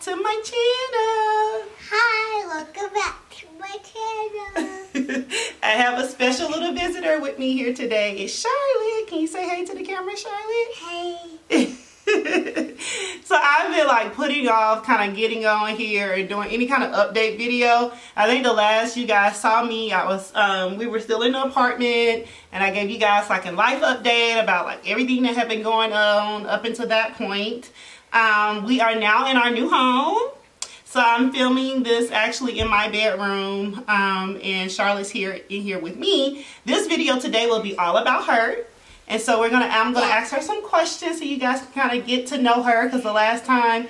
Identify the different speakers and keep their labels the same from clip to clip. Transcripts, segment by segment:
Speaker 1: back to my channel.
Speaker 2: Hi, welcome back to my channel.
Speaker 1: I have a special little visitor with me here today. It's Charlotte. Can you say hey to the camera, Charlotte?
Speaker 2: Hey.
Speaker 1: So I've been like putting off kind of getting on here and doing any kind of update video. I think the last you guys saw me, I was we were still in the apartment and I gave you guys like a life update about like everything that had been going on up until that point. We are now in our new home. So I'm filming this actually in my bedroom, and Charlotte's in here with me. This video today will be all about her. And so I'm gonna ask her some questions so you guys can kind of get to know her, because the last time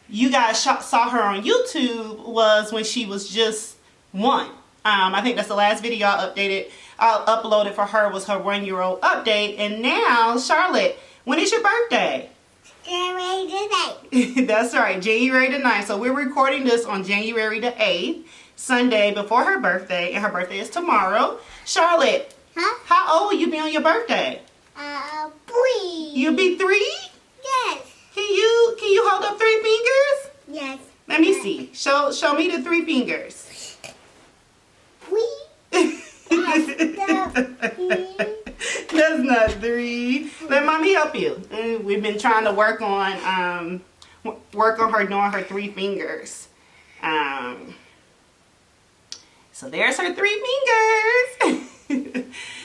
Speaker 1: you guys saw her on YouTube was when she was just 1. I think that's the last video I uploaded for her, was her 1-year-old update. And now, Charlotte, when is your birthday?
Speaker 2: January the 9th.
Speaker 1: That's right, January the 9th. So we're recording this on January the 8th, Sunday before her birthday, and her birthday is tomorrow. Charlotte,
Speaker 2: Huh?
Speaker 1: how old will you be on your birthday?
Speaker 2: 3.
Speaker 1: You'll be 3?
Speaker 2: Yes.
Speaker 1: Can you hold up 3 fingers?
Speaker 2: Yes.
Speaker 1: Let me see. Show me the 3 fingers.
Speaker 2: 3.
Speaker 1: That's not 3. Let mommy help you. We've been trying to work on her doing her 3 fingers. So there's her 3 fingers.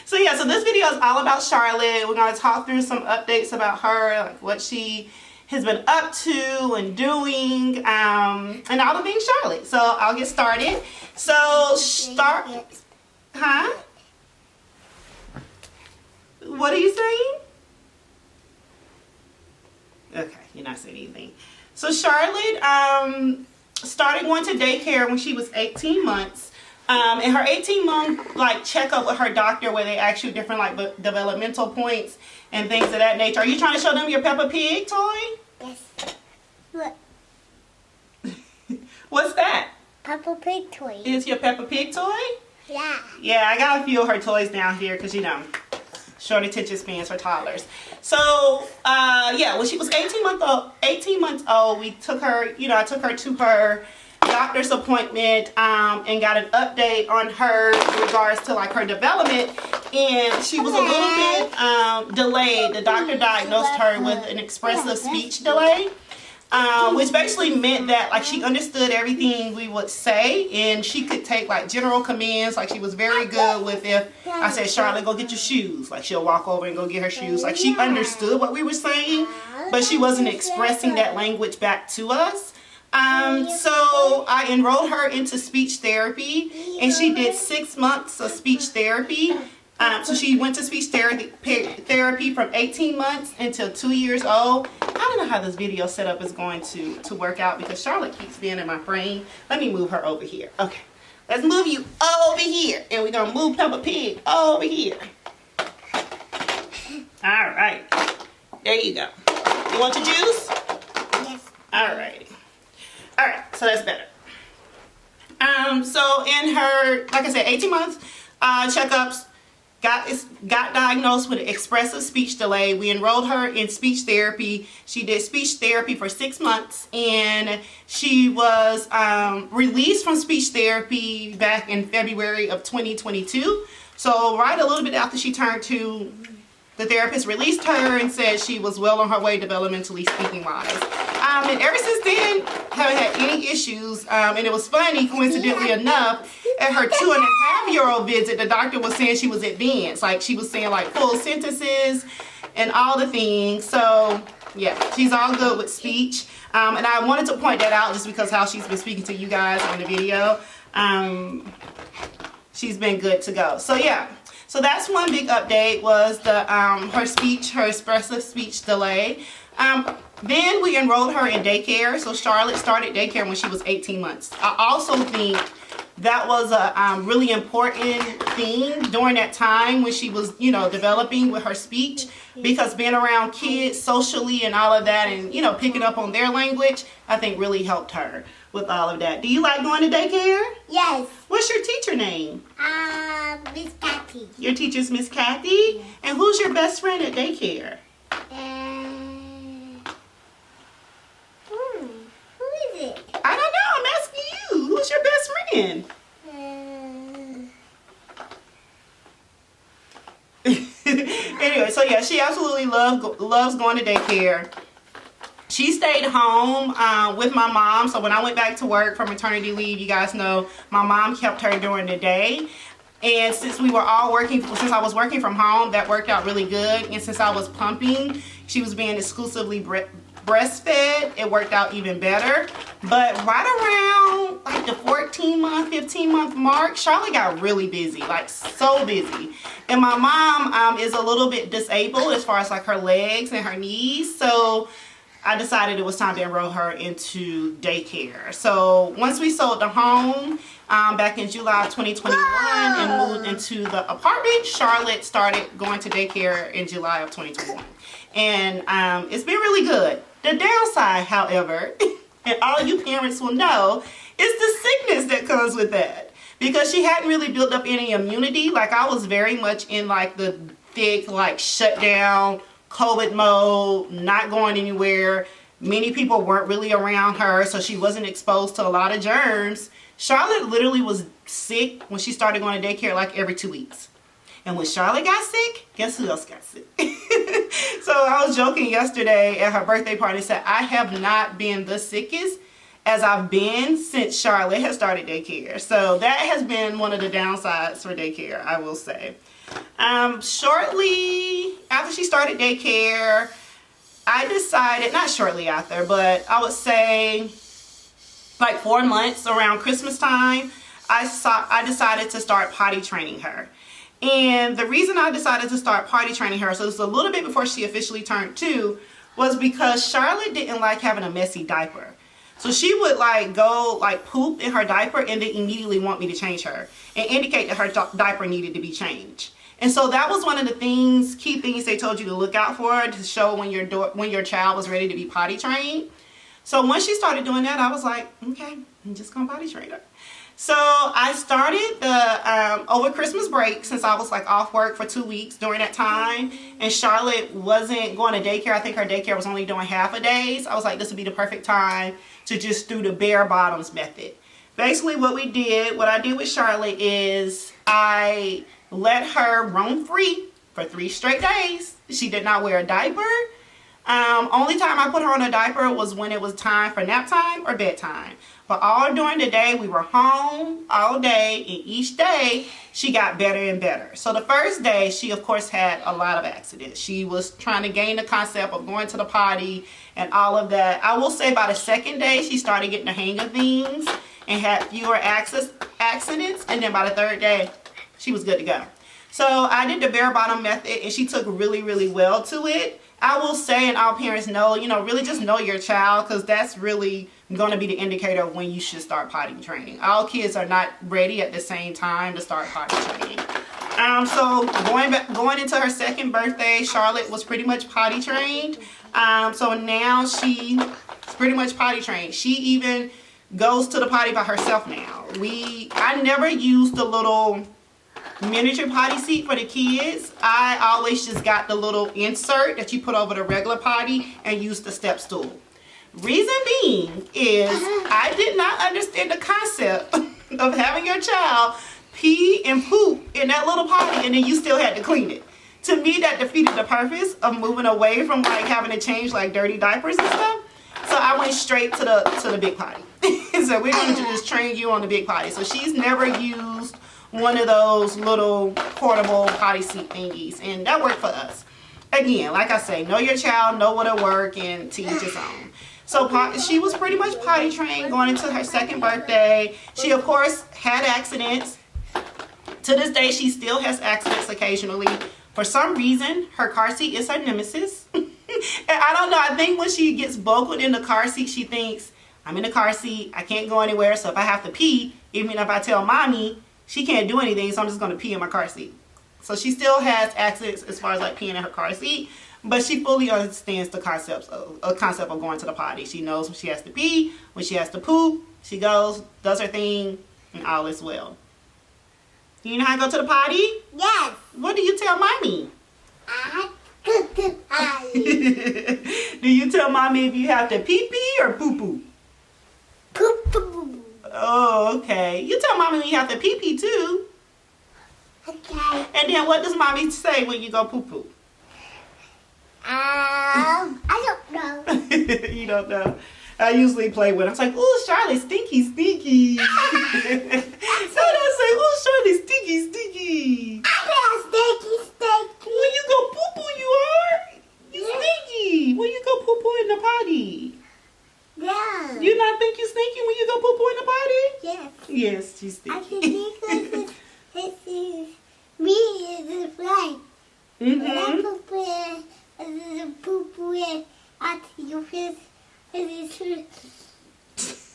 Speaker 1: So yeah, so this video is all about Charlotte. We're gonna talk through some updates about her, like what she has been up to and doing, and all the things Charlotte. So I'll get started. So huh? What are you saying? Okay, you're not saying anything. So Charlotte started going to daycare when she was 18 months. And her 18-month like checkup with her doctor, where they ask you different like developmental points and things of that nature. Are you trying to show them your Peppa Pig toy?
Speaker 2: Yes. What?
Speaker 1: What's that?
Speaker 2: Peppa Pig toy.
Speaker 1: Is your Peppa Pig toy?
Speaker 2: Yeah.
Speaker 1: Yeah, I got a few of her toys down here because, you know, short attention spans for toddlers. So, yeah, when she was 18 months old, we took her, I took her to her doctor's appointment and got an update on her in regards to like her development, and she was a little bit delayed. The doctor diagnosed her with an expressive speech delay, which basically meant that like she understood everything we would say, and she could take like general commands. Like she was very good with, if I said, Charlotte, go get your shoes, like she'll walk over and go get her shoes. Like she understood what we were saying, but she wasn't expressing that language back to us. So I enrolled her into speech therapy, and she did 6 months of speech therapy. So she went to speech therapy from 18 months until 2 years old. I don't know how this video setup is going to work out, because Charlotte keeps being in my frame. Let me move her over here. Okay, let's move you over here, and we're going to move Peppa Pig over here. All right, there you go. You want your juice?
Speaker 2: Yes.
Speaker 1: All right. All right, so that's better. So in her, like I said, 18 months checkups, got diagnosed with an expressive speech delay. We enrolled her in speech therapy. She did speech therapy for 6 months, and she was released from speech therapy back in February of 2022. So right a little bit after she turned 2, the therapist released her and said she was well on her way developmentally speaking wise. And ever since then, haven't had any issues. And it was funny, coincidentally enough, at her 2.5-year-old visit, the doctor was saying she was advanced. Like she was saying like full sentences and all the things. So yeah, she's all good with speech. And I wanted to point that out just because how she's been speaking to you guys in the video. She's been good to go. So yeah. So that's one big update, was the her expressive speech delay. Then we enrolled her in daycare. So Charlotte started daycare when she was 18 months. I also think that was a really important thing during that time when she was, developing with her speech, because being around kids socially and all of that, and, picking up on their language, I think really helped her with all of that. Do you like going to daycare?
Speaker 2: Yes.
Speaker 1: What's your teacher name?
Speaker 2: Miss Kathy.
Speaker 1: Your teacher's Miss Kathy? And who's your best friend at daycare?
Speaker 2: Who is it?
Speaker 1: saying? Anyway, so yeah, she absolutely loves going to daycare. She stayed home with my mom. So when I went back to work for maternity leave, you guys know my mom kept her during the day. And since I was working from home, that worked out really good. And since I was pumping, she was being exclusively breastfed, it worked out even better. But right around like the 14-month, 15-month mark, Charlotte got really busy, like so busy. And my mom is a little bit disabled as far as like her legs and her knees. So I decided it was time to enroll her into daycare. So once we sold the home back in July of 2021 and moved into the apartment, Charlotte started going to daycare in July of 2021. And it's been really good. The downside, however, and all you parents will know, is the sickness that comes with that. Because she hadn't really built up any immunity. Like I was very much in like the thick like shutdown COVID mode, not going anywhere. Many people weren't really around her, so she wasn't exposed to a lot of germs. Charlotte literally was sick when she started going to daycare like every 2 weeks. And when Charlotte got sick, guess who else got sick? So I was joking yesterday at her birthday party, said I have not been the sickest as I've been since Charlotte has started daycare. So that has been one of the downsides for daycare, I will say. Shortly after she started daycare, I decided, not shortly after, but I would say like 4 months around Christmas time, I decided to start potty training her. And the reason I decided to start potty training her, so it's a little bit before she officially turned 2, was because Charlotte didn't like having a messy diaper. So she would like go like poop in her diaper and then immediately want me to change her and indicate that her diaper needed to be changed. And so that was one of the key things they told you to look out for, to show when your child was ready to be potty trained. So once she started doing that, I was like, okay, I'm just gonna potty train her. So I started the over Christmas break, since I was like off work for 2 weeks during that time, and Charlotte wasn't going to daycare. I think her daycare was only doing half a days. I was like, this would be the perfect time to just do the bare bottoms method. Basically what I did with Charlotte is I let her roam free for 3 straight days. She did not wear a diaper. Only time I put her on a diaper was when it was time for nap time or bedtime. But all during the day, we were home all day, and each day she got better and better. So the first day, she of course had a lot of accidents. She was trying to gain the concept of going to the potty and all of that. I will say by the second day, she started getting the hang of things and had fewer accidents. And then by the third day, she was good to go. So I did the bare bottom method, and she took really, really well to it. I will say, and all parents know, really just know your child, because that's really going to be the indicator of when you should start potty training. All kids are not ready at the same time to start potty training. So going into her second birthday, Charlotte was pretty much potty trained. So now she's pretty much potty trained. She even goes to the potty by herself now. I never used the little miniature potty seat for the kids. I always just got the little insert that you put over the regular potty and used the step stool. Reason being is I did not understand the concept of having your child pee and poop in that little potty and then you still had to clean it. To me, that defeated the purpose of moving away from like having to change like dirty diapers and stuff. So I went straight to the big potty. So we're going to just train you on the big potty. So she's never used one of those little portable potty seat thingies, and that worked for us. Again, like I say, know your child, know what'll work, and to each his own. So she was pretty much potty trained going into her second birthday. She of course had accidents. To this day, she still has accidents occasionally. For some reason, her car seat is her nemesis. And I don't know, I think when she gets buckled in the car seat, she thinks, I'm in the car seat, I can't go anywhere, so if I have to pee, even if I tell mommy, she can't do anything, so I'm just going to pee in my car seat. So she still has accidents as far as like peeing in her car seat, but she fully understands the concept of going to the potty. She knows when she has to pee, when she has to poop, she goes, does her thing, and all is well. Do you know how to go to the potty?
Speaker 2: Yes.
Speaker 1: What do you tell mommy?
Speaker 2: I go to potty.
Speaker 1: Do you tell mommy if you have to pee-pee or poo-poo?
Speaker 2: Poop.
Speaker 1: Oh, okay. You tell mommy when you have to pee pee too.
Speaker 2: Okay.
Speaker 1: And then what does mommy say when you go poo poo?
Speaker 2: I don't know.
Speaker 1: You don't know. I usually play with. I was like, "Ooh, Charlotte, stinky, stinky." So I say, "Ooh, Charlotte, stinky, stinky."
Speaker 2: Stinky.
Speaker 1: When you go poo poo, you are. You stinky. When you go poo poo in the potty.
Speaker 2: Yeah.
Speaker 1: You not think you stinky when you go poo poo in the potty?
Speaker 2: Yes.
Speaker 1: Yes, she's
Speaker 2: I
Speaker 1: stinky.
Speaker 2: think this is me is right. When I poop in onto your face,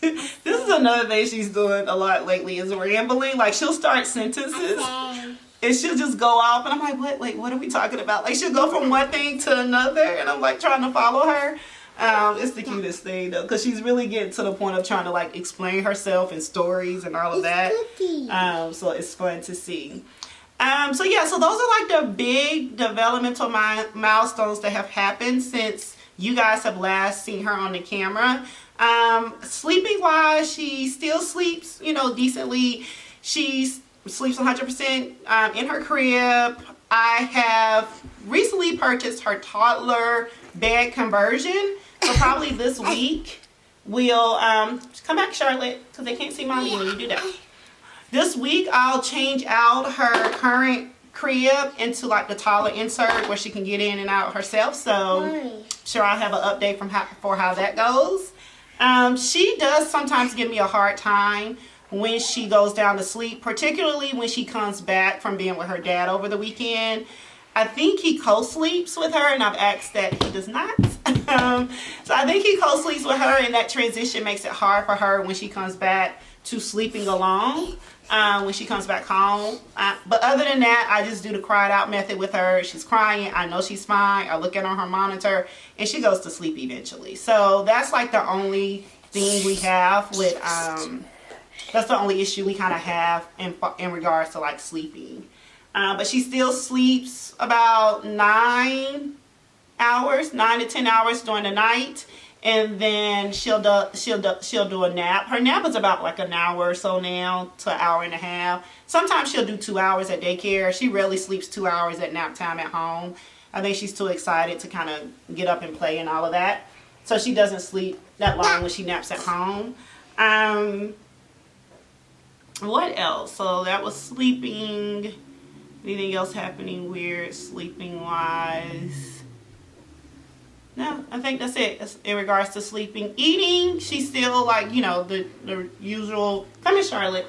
Speaker 1: This is another thing she's doing a lot lately is rambling. Like she'll start sentences and she'll just go off and I'm like, what? Wait, what are we talking about? Like she'll go from one thing to another and I'm like trying to follow her. It's the cutest thing though, because she's really getting to the point of trying to like explain herself and stories and all of that. So it's fun to see. So yeah, so those are like the big developmental milestones that have happened since you guys have last seen her on the camera. Sleeping wise, she still sleeps, you know, decently. She sleeps 100% in her crib. I have recently purchased her toddler bed conversion. So probably this week we'll come back, Charlotte, because they can't see mommy when you do that. This week I'll change out her current crib into like the toddler insert where she can get in and out herself. So sure I'll have an update for how that goes. She does sometimes give me a hard time when she goes down to sleep, particularly when she comes back from being with her dad over the weekend. I think he co-sleeps with her and I've asked that he does not. So I think he co-sleeps with her and that transition makes it hard for her when she comes back to sleeping alone. When she comes back home. But other than that, I just do the cried out method with her. She's crying. I know she's fine. I look at her on her monitor and she goes to sleep eventually. So that's like the only thing we have with, that's the only issue we kind of have in regards to like sleeping. But she still sleeps about 9 to 10 hours during the night. And then she'll do a nap. Her nap is about like an hour or so now to an hour and a half. Sometimes she'll do 2 hours at daycare. She rarely sleeps 2 hours at nap time at home. I think she's too excited to kind of get up and play and all of that. So she doesn't sleep that long when she naps at home. What else? So that was sleeping. Anything else happening weird sleeping wise? No, I think that's it in regards to sleeping. Eating, she's still like, you know, the usual. Come here, Charlotte.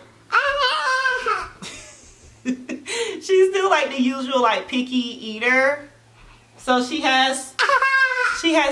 Speaker 1: She's still like the usual like picky eater. So she has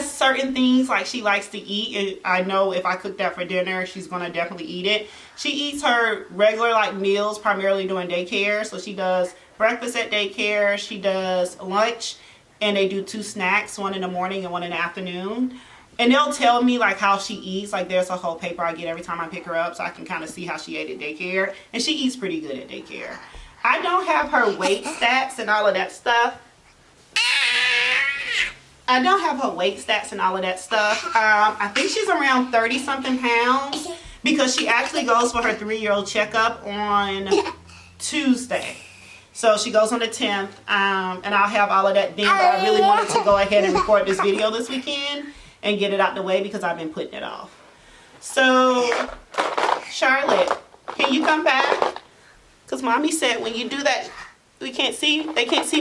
Speaker 1: certain things like she likes to eat. And I know if I cook that for dinner, she's gonna definitely eat it. She eats her regular like meals primarily during daycare. So she does breakfast at daycare. She does lunch. And they do 2 snacks, one in the morning and one in the afternoon. And they'll tell me like how she eats. Like there's a whole paper I get every time I pick her up so I can kind of see how she ate at daycare. And she eats pretty good at daycare. I don't have her weight stats and all of that stuff. I think she's around 30 something pounds because she actually goes for her 3-year-old checkup on Tuesday. So she goes on the 10th, and I'll have all of that then, but I really wanted to go ahead and record this video this weekend and get it out the way because I've been putting it off. So, Charlotte, can you come back? Because mommy said when you do that, they can't see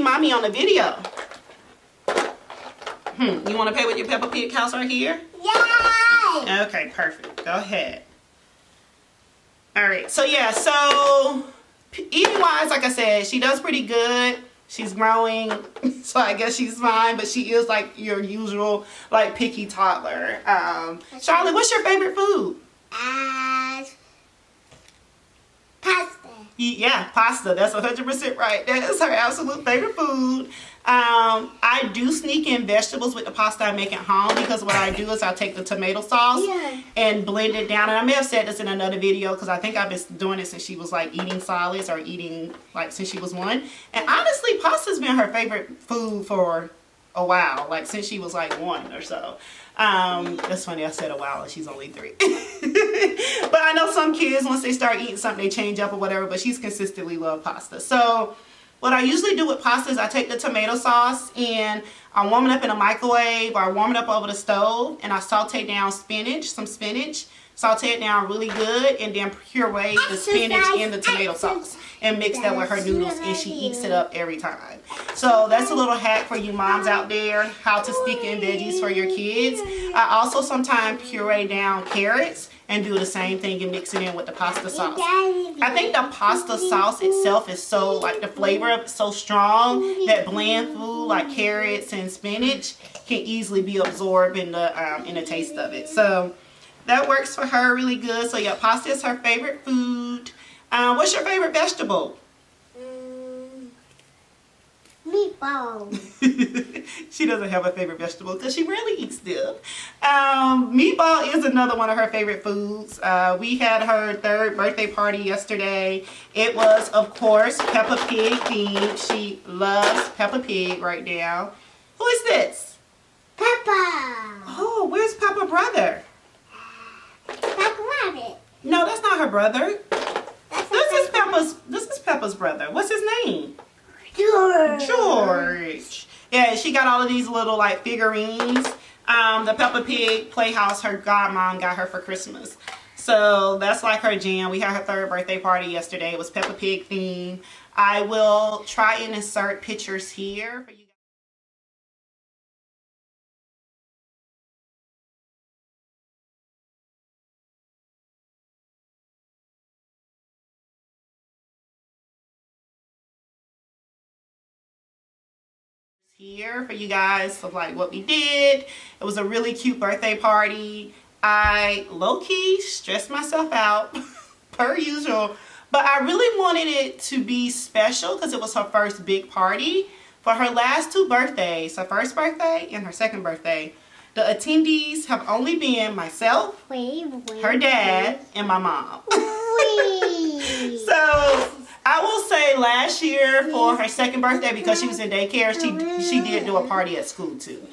Speaker 1: mommy on the video. You want to play with your Peppa Pig house right here?
Speaker 2: Yay!
Speaker 1: Okay, perfect. Go ahead. All right, so yeah, so eating wise, like I said, she does pretty good. She's growing, so I guess she's fine, but she is like your usual like picky toddler. Charlotte, what's your favorite food?
Speaker 2: Pasta.
Speaker 1: Yeah, pasta. That's 100% right. That is her absolute favorite food. I do sneak in vegetables with the pasta I make at home because what I do is I take the tomato sauce and blend it down. And I may have said this in another video because I think I've been doing it since she was like eating solids or eating like since she was 1. And honestly, pasta's been her favorite food for a while, like since she was like 1 or so. That's funny, I said a while and she's only 3. But I know some kids, once they start eating something, they change up or whatever, but she's consistently loved pasta. So what I usually do with pasta is I take the tomato sauce and I warm it up in a microwave, or I warm it up over the stove, and I saute down some spinach, saute it down really good, and then puree the spinach in the tomato sauce and mix that with her noodles, and she eats it up every time. So that's a little hack for you moms out there, how to sneak in veggies for your kids. I also sometimes puree down carrots and do the same thing and mix it in with the pasta sauce. I think the pasta sauce itself is so, like, the flavor of it so strong that bland food like carrots and spinach can easily be absorbed in the taste of it. So that works for her really good. So yeah, pasta is her favorite food. What's your favorite vegetable?
Speaker 2: Meatball.
Speaker 1: She doesn't have a favorite vegetable because she rarely eats them. Meatball is another one of her favorite foods. We had her 3rd birthday party yesterday. It was, of course, Peppa Pig themed. She loves Peppa Pig right now. Who is this?
Speaker 2: Peppa.
Speaker 1: Oh, where's Peppa brother?
Speaker 2: Peppa Rabbit.
Speaker 1: No, that's not her brother. This is Peppa's brother. What's his name? George. Yeah, she got all of these little, like, figurines. The Peppa Pig playhouse her godmom got her for Christmas. So that's like her jam. We had her 3rd birthday party yesterday. It was Peppa Pig themed. I will try and insert pictures here for you. Here for you guys of like what we did. It was a really cute birthday party. I low-key stressed myself out per usual, but I really wanted it to be special because it was her first big party. For her last 2 birthdays, her 1st birthday and her 2nd birthday, the attendees have only been myself, her dad, and my mom. So I will say last year for her 2nd birthday, because she was in daycare, she did do a party at school too.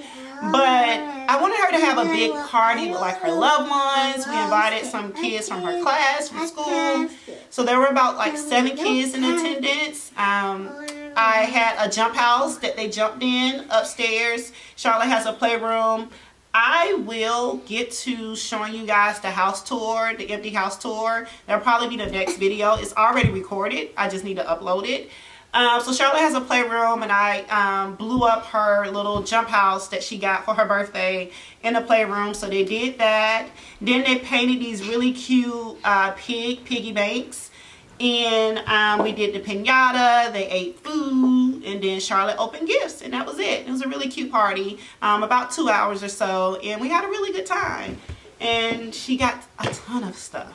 Speaker 1: But I wanted her to have a big party with like her loved ones. We invited some kids from her class, from school. So there were about like 7 kids in attendance. I had a jump house that they jumped in upstairs. Charlotte has a playroom. I will get to showing you guys the house tour, the empty house tour. That'll probably be the next video. It's already recorded. I just need to upload it. So Charlotte has a playroom, and I blew up her little jump house that she got for her birthday in the playroom. So they did that. Then they painted these really cute piggy banks. And we did the piñata, they ate food, and then Charlotte opened gifts, and that was it. It was a really cute party, about 2 hours or so, and we had a really good time. And she got a ton of stuff.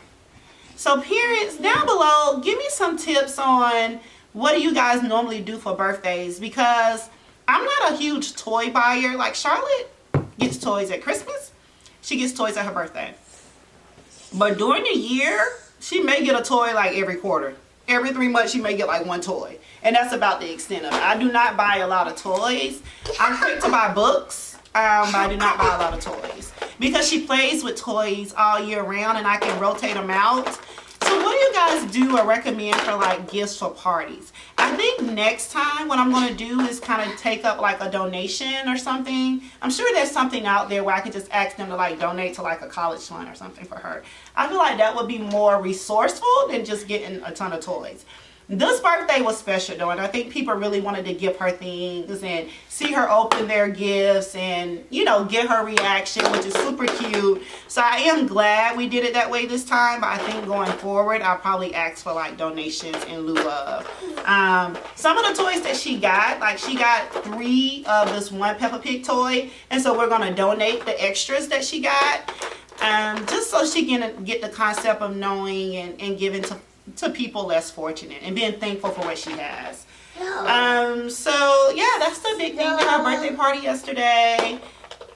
Speaker 1: So parents, down below, give me some tips on what do you guys normally do for birthdays, because I'm not a huge toy buyer. Like, Charlotte gets toys at Christmas, she gets toys at her birthday. But during the year, she may get a toy like every quarter. Every 3 months she may get like 1 toy. And that's about the extent of it. I do not buy a lot of toys. I'm quick to buy books, but I do not buy a lot of toys. Because she plays with toys all year round and I can rotate them out. So what do you guys do or recommend for like gifts for parties? I think next time what I'm going to do is kind of take up like a donation or something. I'm sure there's something out there where I could just ask them to like donate to like a college fund or something for her. I feel like that would be more resourceful than just getting a ton of toys. This birthday was special though, and I think people really wanted to give her things and see her open their gifts and, you know, get her reaction, which is super cute. So I am glad we did it that way this time, but I think going forward, I'll probably ask for like donations in lieu of. Some of the toys that she got, like she got 3 of this one Peppa Pig toy, and so we're going to donate the extras that she got, just so she can get the concept of knowing and giving to people less fortunate and being thankful for what she has. So yeah, that's the big thing. We had our birthday party yesterday,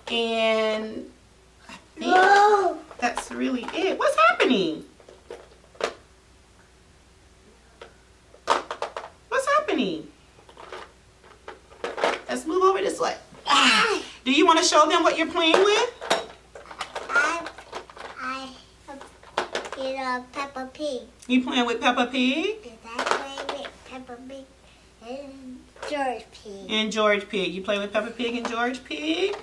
Speaker 1: and I think that's really it. What's happening? What's happening? Let's move over this way. Do you want to show them what you're playing with?
Speaker 2: Peppa Pig.
Speaker 1: You playing with Peppa Pig?
Speaker 2: Yes, I play with Peppa Pig and George Pig.
Speaker 1: And George Pig. You play with Peppa Pig and George Pig?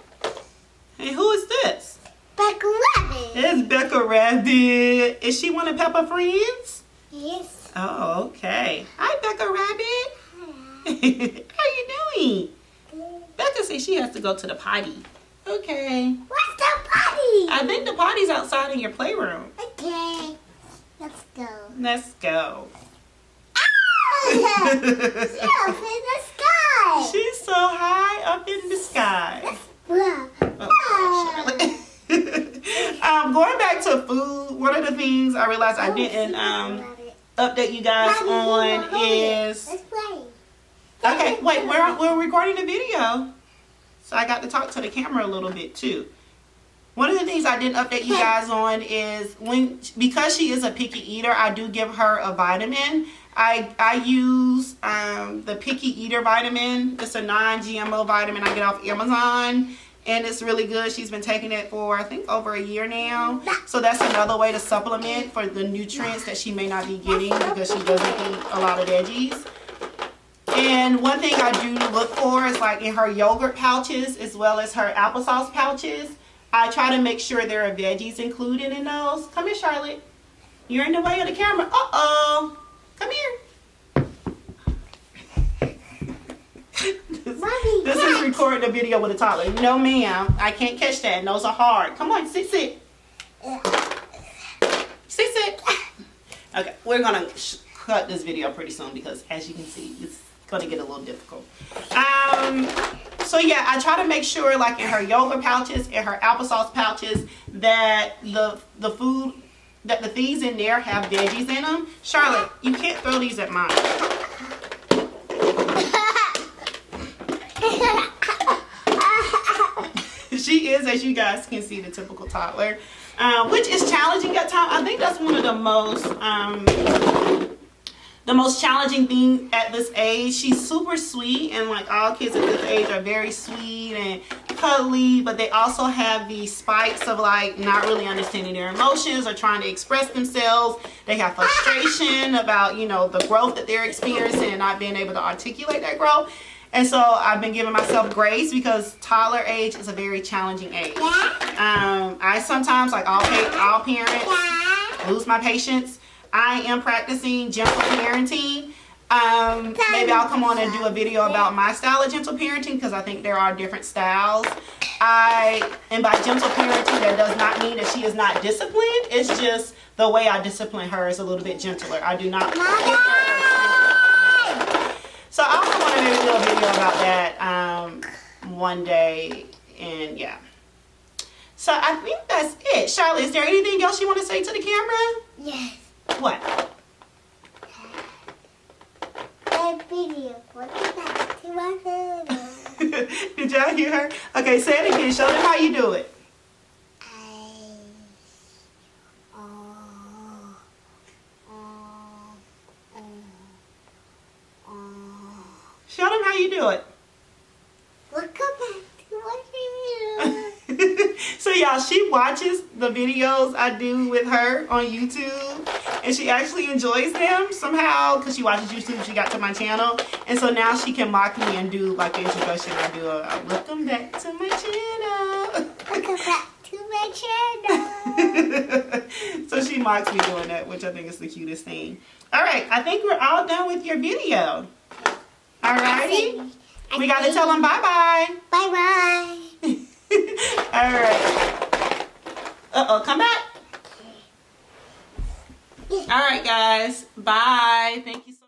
Speaker 1: Hey, who is this?
Speaker 2: Becca Rabbit.
Speaker 1: It's Becca Rabbit. Is she one of Peppa friends?
Speaker 2: Yes.
Speaker 1: Oh, okay. Hi, Becca Rabbit. How you doing? Becca says she has to go to the potty. Okay.
Speaker 2: What's the potty?
Speaker 1: I think the potty's outside in your playroom.
Speaker 2: Okay. Let's go.
Speaker 1: Let's go.
Speaker 2: She's up in the sky.
Speaker 1: She's so high up in the sky.
Speaker 2: Wow.
Speaker 1: Oh, Charlotte. Going back to food, one of the things I realized I didn't update you guys on is...
Speaker 2: Let's play.
Speaker 1: Okay, wait, we're recording the video. So I got to talk to the camera a little bit too. One of the things I didn't update you guys on is because she is a picky eater, I do give her a vitamin. I use the picky eater vitamin. It's a non-GMO vitamin I get off Amazon. And it's really good. She's been taking it for, I think, over a year now. So that's another way to supplement for the nutrients that she may not be getting because she doesn't eat a lot of veggies. And one thing I do look for is like in her yogurt pouches as well as her applesauce pouches. I try to make sure there are veggies included in those. Come here, Charlotte. You're in the way of the camera. Uh-oh. Come here. This is recording a video with a toddler. No, ma'am. I can't catch that. And those are hard. Come on, sit. Sit. Okay, we're going to cut this video pretty soon because, as you can see, it's going to get a little difficult. So, yeah, I try to make sure, like in her yogurt pouches and her applesauce pouches, that the food, that the things in there have veggies in them. Charlotte, you can't throw these at mine. She is, as you guys can see, the typical toddler, which is challenging at times. I think that's one of the most challenging thing at this age. She's super sweet, and like all kids at this age are very sweet and cuddly, but they also have these spikes of like not really understanding their emotions or trying to express themselves. They have frustration about, you know, the growth that they're experiencing and not being able to articulate that growth. And so I've been giving myself grace because toddler age is a very challenging age. I sometimes, like all parents, lose my patience. I am practicing gentle parenting. Maybe I'll come on and do a video about my style of gentle parenting because I think there are different styles. And by gentle parenting, that does not mean that she is not disciplined. It's just the way I discipline her is a little bit gentler. I do not hit her. So I also want to maybe do a video about that one day, and yeah. So I think that's it. Charlotte, is there anything else you want to say to the camera?
Speaker 2: Yes.
Speaker 1: What?
Speaker 2: That video. What's that?
Speaker 1: Did y'all hear her? Okay, say it again. Show them how you do it. Show them how you do it.
Speaker 2: Welcome back to watching you.
Speaker 1: So y'all, she watches the videos I do with her on YouTube, and she actually enjoys them somehow because she watches YouTube. She got to my channel, and so now she can mock me and do like the introduction. I do a welcome back to my channel.
Speaker 2: Welcome back to my channel.
Speaker 1: So she mocks me doing that, which I think is the cutest thing. All right, I think we're all done with your video. Alrighty. We got to tell them bye-bye.
Speaker 2: Bye-bye.
Speaker 1: All right. Uh-oh, come back. All right, guys. Bye. Thank you so much.